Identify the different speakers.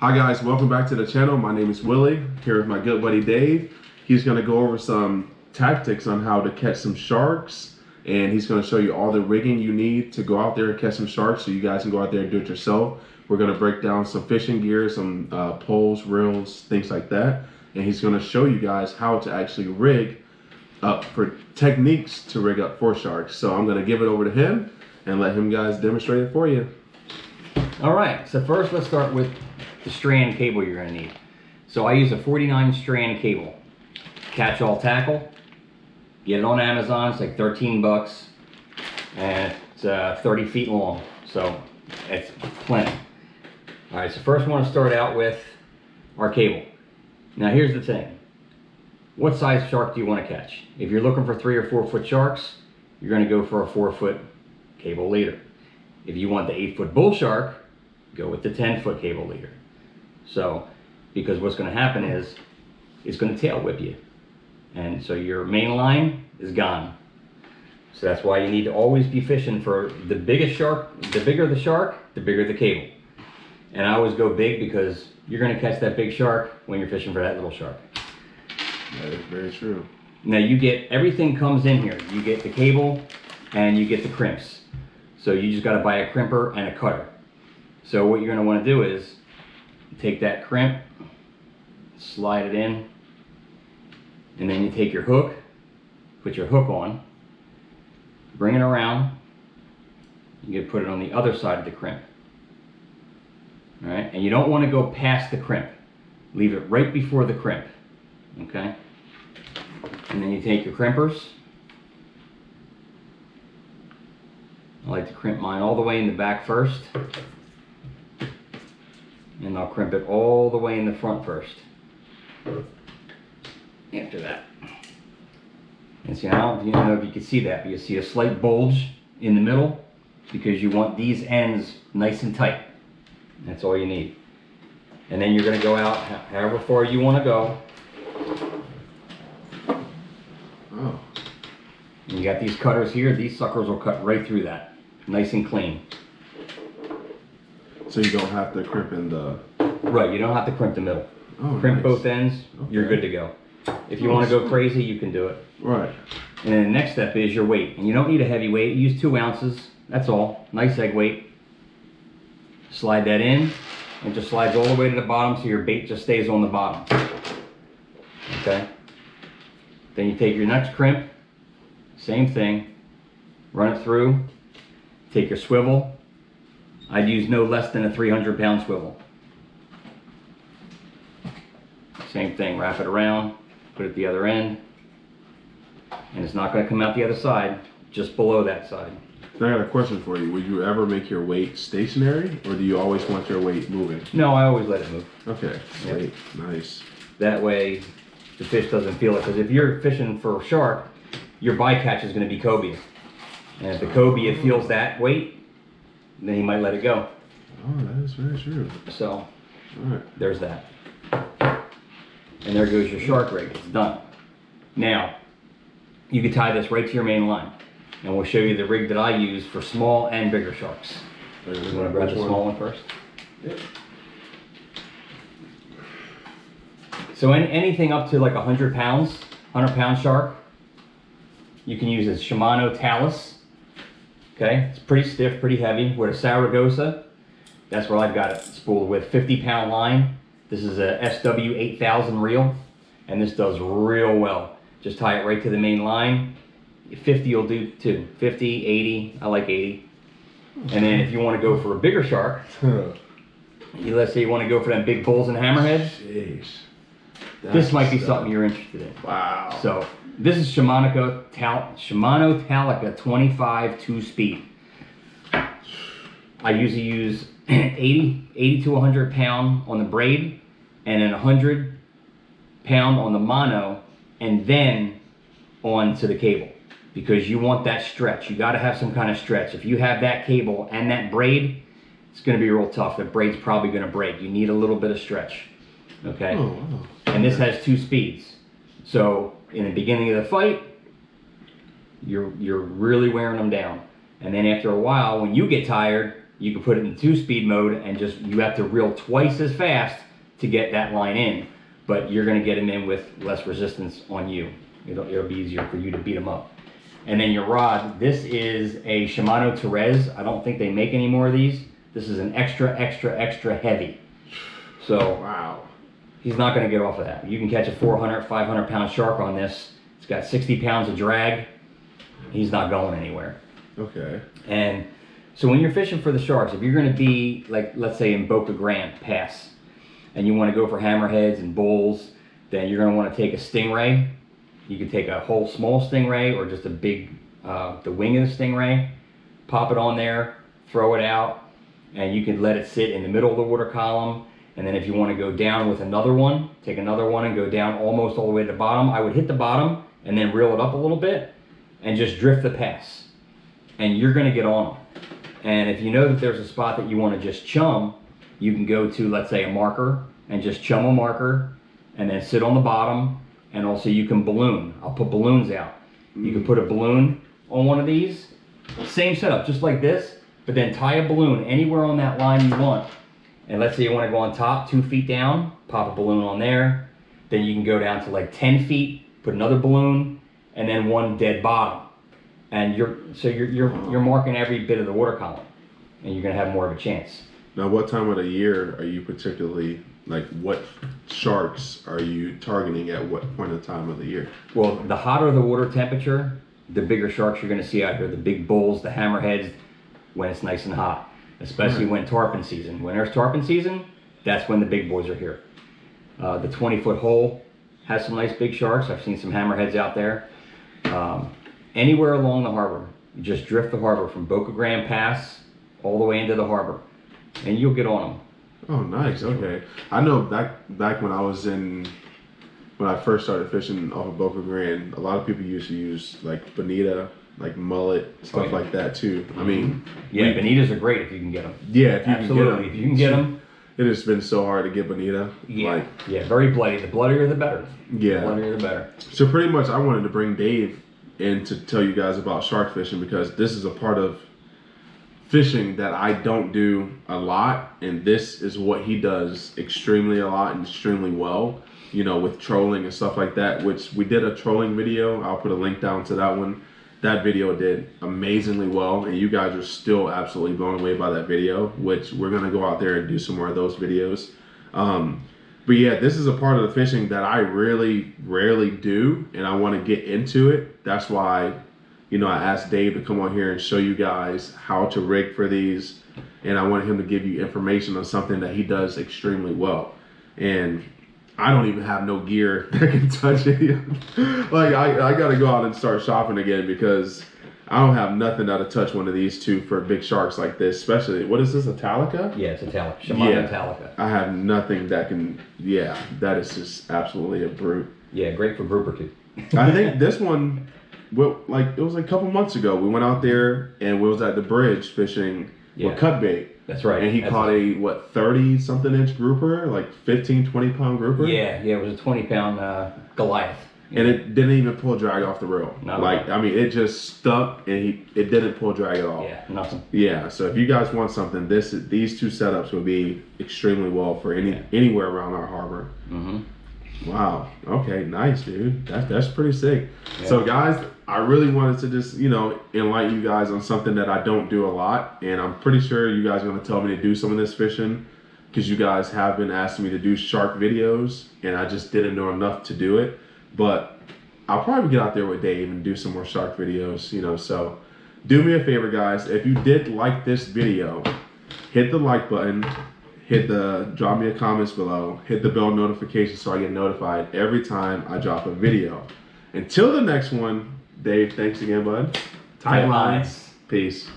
Speaker 1: Hi guys, welcome back to the channel. My name is Willie, here with my good buddy Dave. He's gonna go over some tactics on how to catch some sharks, and he's gonna show you all the rigging you need to go out there and catch some sharks so you guys can go out there and do it yourself. We're gonna break down some fishing gear, some poles, reels, things like that. And he's gonna show you guys how to actually rig up for techniques to rig up for sharks. So I'm gonna give it over to him and let him guys demonstrate it for you.
Speaker 2: All right, so first let's start with the strand cable you're gonna need. So I use a 49 strand cable. Catch all tackle. Get it on Amazon, it's like 13 bucks. And it's 30 feet long, so it's plenty. All right, so first we wanna start out with our cable. Now here's the thing. What size shark do you wanna catch? If you're looking for 3 or 4 foot sharks, you're gonna go for a 4-foot cable leader. If you want the 8-foot bull shark, go with the 10-foot cable leader. So, because what's going to happen is, it's going to tail whip you. And so your main line is gone. So that's why you need to always be fishing for the biggest shark. The bigger the shark, the bigger the cable. And I always go big because you're going to catch that big shark when you're fishing for that little shark.
Speaker 1: That is very true.
Speaker 2: Now you get, everything comes in here. You get the cable and you get the crimps. So you just got to buy a crimper and a cutter. So what you're going to want to do is take that crimp, slide it in, and then you take your hook, put your hook on, bring it around, you can put it on the other side of the crimp. All right, and you don't want to go past the crimp. Leave it right before the crimp, okay? And then you take your crimpers. I like to crimp mine all the way in the back first. And I'll crimp it all the way in the front first. After that. And see, now, I don't know if you can see that, but you see a slight bulge in the middle because you want these ends nice and tight. That's all you need. And then you're going to go out however far you want to go.
Speaker 1: Oh.
Speaker 2: And you got these cutters here. These suckers will cut right through that. Nice and clean.
Speaker 1: So you don't have to crimp in the...
Speaker 2: Right, you don't have to crimp the middle.
Speaker 1: Oh,
Speaker 2: Crimp
Speaker 1: nice.
Speaker 2: both ends,
Speaker 1: Okay.
Speaker 2: you're good to go. If you want to go crazy, you can do it.
Speaker 1: Right.
Speaker 2: And then the next step is your weight. And you don't need a heavy weight, use 2 ounces, that's all. Nice egg weight. Slide that in, and it just slides all the way to the bottom so your bait just stays on the bottom. Okay? Then you take your next crimp, same thing, run it through, take your swivel. I'd use no less than a 300-pound swivel. Same thing, wrap it around, put it at the other end, and it's not going to come out the other side, just below that side.
Speaker 1: Now I got a question for you. Would you ever make your weight stationary, or do you always want your weight moving?
Speaker 2: No, I always let it move.
Speaker 1: Okay,
Speaker 2: Yep.
Speaker 1: great, nice.
Speaker 2: That way, the fish doesn't feel it. Because if you're fishing for a shark, your bycatch is going to be cobia. And if the cobia feels that weight, then he might let it go.
Speaker 1: Oh, that is very true.
Speaker 2: So,
Speaker 1: All right.
Speaker 2: there's that. And there goes your shark rig. It's done. Now, you can tie this right to your main line. And we'll show you the rig that I use for small and bigger sharks. You want to grab the small one first?
Speaker 1: Yep.
Speaker 2: So anything up to like 100 pounds, 100-pound shark, you can use a Shimano Talus. Okay, it's pretty stiff, pretty heavy. With a Saragosa, that's what I've got it spooled with. 50-pound line. This is a SW8000 reel, and this does real well. Just tie it right to the main line. 50 will do too. 50, 80, I like 80. And then if you want to go for a bigger shark, let's say you want to go for them big bulls and hammerheads,
Speaker 1: Jeez.
Speaker 2: this might be something you're interested in.
Speaker 1: Wow.
Speaker 2: So this is Shimano Talica 25 2-speed. I usually use 80 to 100 pound on the braid, and then 100 pound on the mono, and then on to the cable. Because you want that stretch. You got to have some kind of stretch. If you have that cable and that braid, it's going to be real tough. The braid's probably going to break. You need a little bit of stretch. Okay?
Speaker 1: Oh, wow.
Speaker 2: And this has 2 speeds. So in the beginning of the fight, you're really wearing them down. And then after a while, when you get tired, you can put it in 2-speed mode and just, you have to reel twice as fast to get that line in, but you're gonna get them in with less resistance on you. It'll be easier for you to beat them up. And then your rod, this is a Shimano Terez. I don't think they make any more of these. This is an extra heavy. So
Speaker 1: Wow.
Speaker 2: he's not gonna get off of that. You can catch a 400, 500 pound shark on this. It's got 60 pounds of drag. He's not going anywhere.
Speaker 1: Okay.
Speaker 2: And so when you're fishing for the sharks, if you're gonna be like, let's say in Boca Grande Pass, and you wanna go for hammerheads and bulls, then you're gonna wanna take a stingray. You can take a whole small stingray or just a big, the wing of the stingray, pop it on there, throw it out, and you can let it sit in the middle of the water column. And then if you want to go down with another one, take another one and go down almost all the way to the bottom. I would hit the bottom and then reel it up a little bit and just drift the pass. And you're going to get on them. And if you know that there's a spot that you want to just chum, you can go to, let's say, a marker and just chum a marker and then sit on the bottom. And also you can balloon. I'll put balloons out. You can put a balloon on one of these. Same setup, just like this, but then tie a balloon anywhere on that line you want. And let's say you want to go on top, 2 feet down, pop a balloon on there. Then you can go down to like 10 feet, put another balloon, and then one dead bottom. And you're marking every bit of the water column, and you're gonna have more of a chance.
Speaker 1: Now, what time of the year are you particularly, like, what sharks are you targeting at what point of time of the year?
Speaker 2: Well, the hotter the water temperature, the bigger sharks you're gonna see out here. The big bulls, the hammerheads, when it's nice and hot. Especially when tarpon season. When there's tarpon season, that's when the big boys are here. The 20-foot hole has some nice big sharks. I've seen some hammerheads out there. Anywhere along the harbor, you just drift the harbor from Boca Grande Pass all the way into the harbor, and you'll get on them.
Speaker 1: Oh, nice. Okay. I know back when I first started fishing off of Boca Grande, a lot of people used to use like bonita, like mullet, stuff like that too. I mean,
Speaker 2: yeah, bonitas are great if you can get them.
Speaker 1: Yeah, if you
Speaker 2: Absolutely.
Speaker 1: can get them.
Speaker 2: If you can get them.
Speaker 1: It has been so hard to get bonita.
Speaker 2: Yeah, yeah, very bloody. The bloodier the better.
Speaker 1: Yeah.
Speaker 2: The bloodier the better.
Speaker 1: So pretty much I wanted to bring Dave in to tell you guys about shark fishing because this is a part of fishing that I don't do a lot, and this is what he does extremely a lot and extremely well, you know, with trolling and stuff like that, which we did a trolling video. I'll put a link down to that one. That video did amazingly well, and you guys are still absolutely blown away by that video, which we're gonna go out there and do some more of those videos. But yeah, this is a part of the fishing that I really rarely do, and I want to get into it. That's why, you know, I asked Dave to come on here and show you guys how to rig for these, and I wanted him to give you information on something that he does extremely well. And I don't even have no gear that can touch it. Like I gotta go out and start shopping again because I don't have nothing that'll touch one of these two for big sharks like this. Especially, what is this, a Talica?
Speaker 2: Yeah, it's a Talica. Shimano Talica.
Speaker 1: I have nothing that can. Yeah, that is just absolutely a brute.
Speaker 2: Yeah, great for grouper too.
Speaker 1: I think this one, well, like it was like a couple months ago. We went out there and we was at the bridge fishing with cut bait.
Speaker 2: That's right.
Speaker 1: And he caught a, what, 30-something inch grouper? Like 15, 20-pound grouper?
Speaker 2: Yeah, it was a 20-pound Goliath.
Speaker 1: And it didn't even pull drag off the reel.
Speaker 2: Not
Speaker 1: like, I mean, it just stuck and it didn't pull drag at all.
Speaker 2: Yeah, nothing.
Speaker 1: Yeah, so if you guys want something, these two setups will be extremely well for anywhere around our harbor.
Speaker 2: Mm-hmm.
Speaker 1: Wow. Okay, nice, dude. That's pretty sick.
Speaker 2: Yeah.
Speaker 1: So guys, I really wanted to just, you know, enlighten you guys on something that I don't do a lot, and I'm pretty sure you guys are going to tell me to do some of this fishing because you guys have been asking me to do shark videos, and I just didn't know enough to do it. But I'll probably get out there with Dave and do some more shark videos, you know. So do me a favor, guys. If you did like this video, hit the like button. Drop me a comments below, hit the bell notification so I get notified every time I drop a video. Until the next one, Dave, thanks again, bud.
Speaker 2: Tight lines.
Speaker 1: Peace.